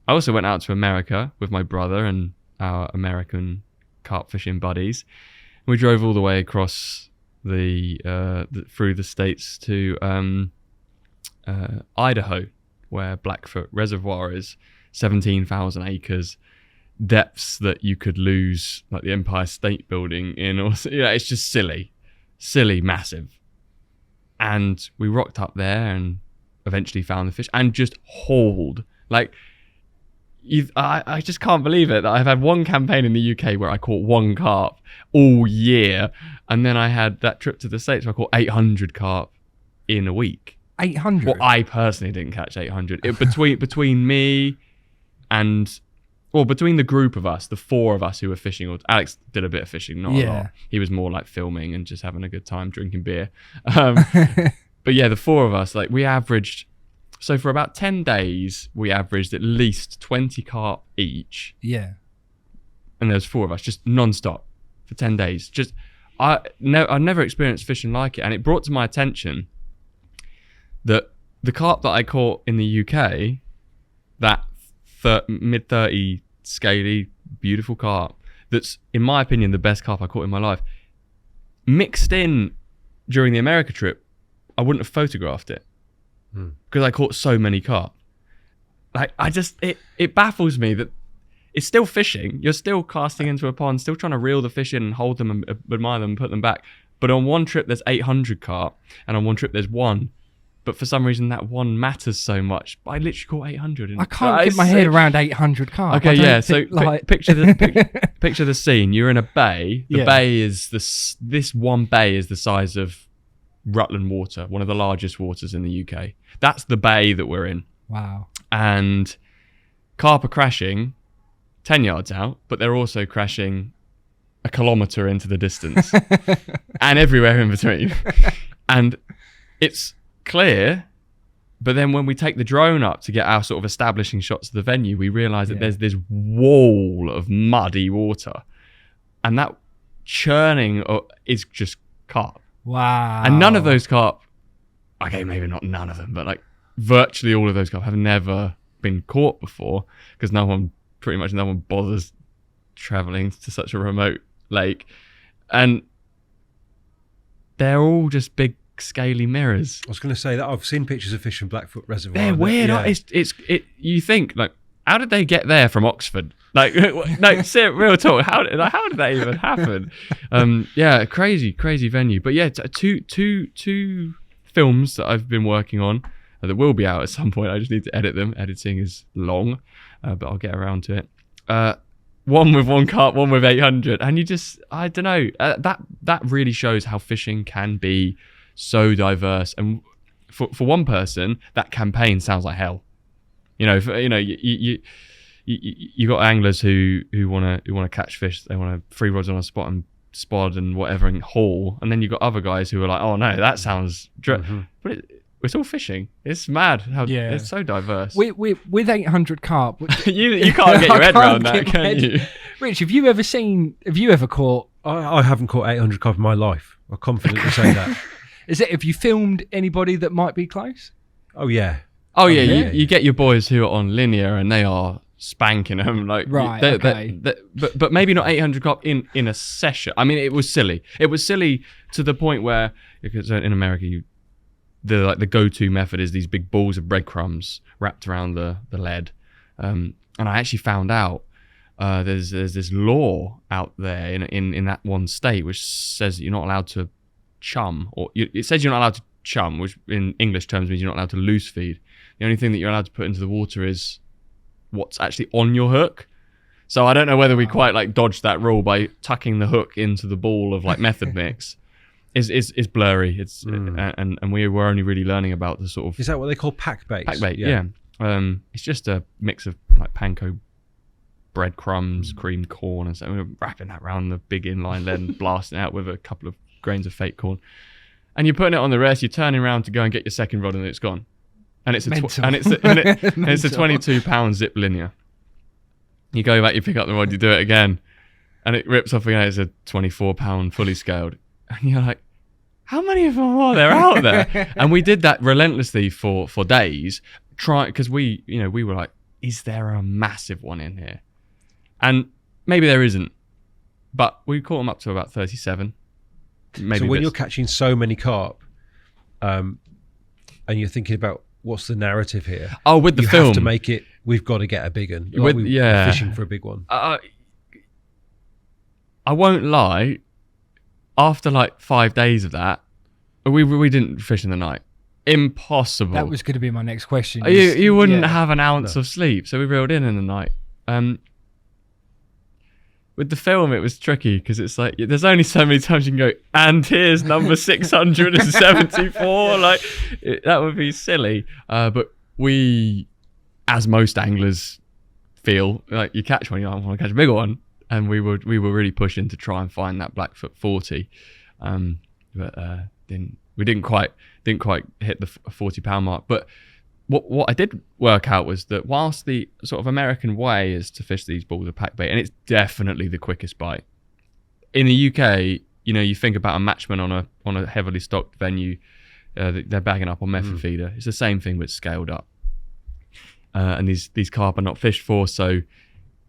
I also went out to America with my brother and our American carp fishing buddies. We drove all the way across through the states to Idaho, where Blackfoot Reservoir is, 17,000 acres, depths that you could lose like the Empire State Building in, or it's just silly, massive. And we rocked up there and eventually found the fish and just hauled. Like, I just can't believe it that I've had one campaign in the UK where I caught one carp all year, and then I had that trip to the States where I caught 800 carp in a week. 800? Well, I personally didn't catch 800. Between me and, well, between the group of us, the four of us who were fishing, or Alex did a bit of fishing, not a lot. He was more like filming and just having a good time drinking beer. But yeah, the four of us, like, we averaged, so for about 10 days, we averaged at least 20 carp each. Yeah. And there's four of us, just non-stop for 10 days. I never experienced fishing like it. And it brought to my attention that the carp that I caught in the UK, that mid-30 scaly, beautiful carp, that's, in my opinion, the best carp I caught in my life, mixed in during the America trip, I wouldn't have photographed it because I caught so many carp. Like, it baffles me that it's still fishing. You're still casting into a pond, still trying to reel the fish in and hold them and admire them and put them back. But on one trip, there's 800 carp, and on one trip, there's one. But for some reason, that one matters so much. But I literally caught 800. I can't get my head around 800 carp. Okay, yeah. So picture the scene. You're in a bay. The bay is this one bay is the size of Rutland Water, one of the largest waters in the UK. That's the bay that we're in. Wow. And carp are crashing 10 yards out, but they're also crashing a kilometre into the distance and everywhere in between. And it's clear, but then when we take the drone up to get our sort of establishing shots of the venue, we realise that there's this wall of muddy water, and that churning is just carp. Wow. And none of those carp, okay, maybe not none of them, but like virtually all of those carp have never been caught before, because pretty much no one bothers travelling to such a remote lake. And they're all just big scaly mirrors. I was going to say that I've seen pictures of fish in Blackfoot Reservoir. They're weird. Yeah. You think, like, how did they get there from Oxford? Like, no, real talk. How did that even happen? Yeah, crazy venue. But yeah, two films that I've been working on that will be out at some point. I just need to edit them. Editing is long, but I'll get around to it. One with one carp, one with 800, and I don't know. That really shows how fishing can be so diverse. And for one person, that campaign sounds like hell. You got anglers who want to catch fish. They want to free rods on a spot and spod and whatever and haul. And then you got other guys who are like, oh no, that sounds but it's all fishing. It's mad how it's so diverse. With 800 carp, you can't get your head around that, can you? Rich, have you ever caught? I haven't caught 800 carp in my life. I confidently say that. Have you filmed anybody that might be close? Oh yeah. You get your boys who are on linear and they are spanking them, like, right, but maybe not 800 carp in a session. I mean, it was silly to the point where, because in America the go-to method is these big balls of breadcrumbs wrapped around the lead, and I actually found out there's this law out there in that one state which says that you're not allowed to chum, it says you're not allowed to chum, which in English terms means you're not allowed to loose feed. The only thing that you're allowed to put into the water is what's actually on your hook. So I don't know whether we quite like dodged that rule by tucking the hook into the ball of like method mix. It's blurry. And we were only really learning about the sort of. Is that what they call pack bait? Pack bait, yeah. It's just a mix of like panko breadcrumbs, creamed corn, and so we were wrapping that around the big inline lead and blasting it out with a couple of grains of fake corn. And you're putting it on the rest. You're turning around to go and get your second rod, and it's gone. And it's a 22 pound zip linear. You go back, you pick up the rod, you do it again, and it rips off again. It's a 24 pound fully scaled, and you're like, how many of them are there out there? And we did that relentlessly for days, because we were like is there a massive one in here? And maybe there isn't, but we caught them up to about 37. Maybe so when you're catching so many carp, and you're thinking about what's the narrative here? Oh, with the you film have to make it. We've got to get a big one. With- yeah. We're fishing for a big one. I won't lie. After like 5 days of that, we didn't fish in the night. Impossible. That was going to be my next question. You wouldn't Yeah. have an ounce of sleep, so we reeled in the night. With the film, it was tricky because it's like there's only so many times you can go, and here's number 674. Like that would be silly. But we, as most anglers, feel like you catch one, you want to catch a bigger one, and we were really pushing to try and find that Blackfoot 40, but we didn't quite hit the 40-pound mark. But what I did work out was that whilst the sort of American way is to fish these balls of pack bait, and it's definitely the quickest bite. In the UK, you think about a matchman on a heavily stocked venue, they're bagging up on method feeder. It's the same thing but scaled up. And these carp are not fished for, so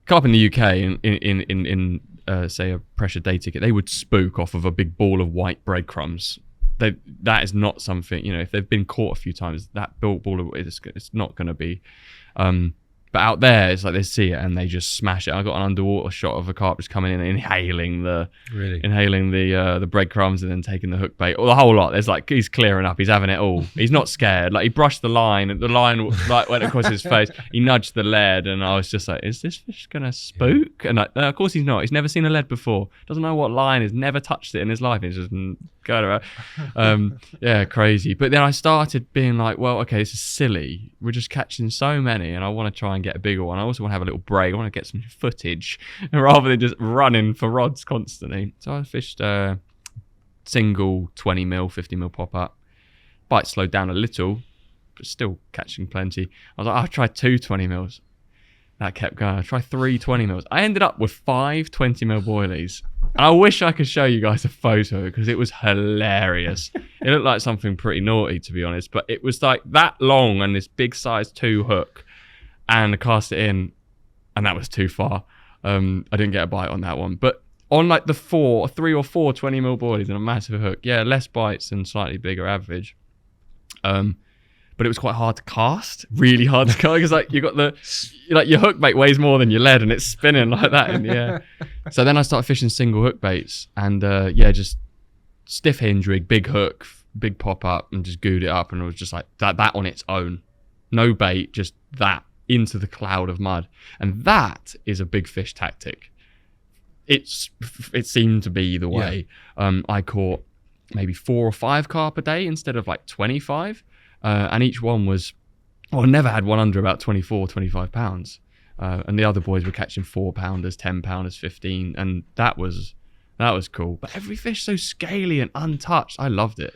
carp in the UK in say a pressure day ticket, they would spook off of a big ball of white breadcrumbs. That is not something, if they've been caught a few times, that ball of it's not going to be. But out there, it's like they see it and they just smash it. I got an underwater shot of a carp just coming in and inhaling the breadcrumbs and then taking the hook bait. Or the whole lot. There's like, he's clearing up. He's having it all. He's not scared. Like he brushed the line and the line like went across his face. He nudged the lead and I was just like, is this fish gonna spook? And of course he's not. He's never seen a lead before. Doesn't know what line is. Never touched it in his life. He's just going around. Yeah, crazy. But then I started being like, well, okay, this is silly. We're just catching so many and I want to try and get a bigger one. I also want to have a little break. I want to get some footage rather than just running for rods constantly. So I fished single 20mm, 50mm pop up. Bite slowed down a little, but still catching plenty. I was like, I'll try 2 20mm. That kept going. I tried 3 20mm. I ended up with 5 20mm boilies. And I wish I could show you guys a photo because it was hilarious. It looked like something pretty naughty, to be honest, but it was like that long and this big size 2 hook. And I cast it in, and that was too far. I didn't get a bite on that one. But on like the 3 or 4 20mm boilies and a massive hook, yeah, less bites and slightly bigger average. But it was quite hard to cast, really hard to cast, because like you got your hook bait weighs more than your lead, and it's spinning like that in the air. So then I started fishing single hook baits, and just stiff hinge rig, big hook, big pop up, and just gooed it up, and it was just like that on its own, no bait, just that into the cloud of mud. And that is a big fish tactic. It seemed to be the way. I caught maybe 4 or 5 carp a day instead of like 25, and each one was, I never had one under about 24, 25 pounds, and the other boys were catching 4-pounders, 10-pounders, 15, and that was cool. But every fish so scaly and untouched. I loved it.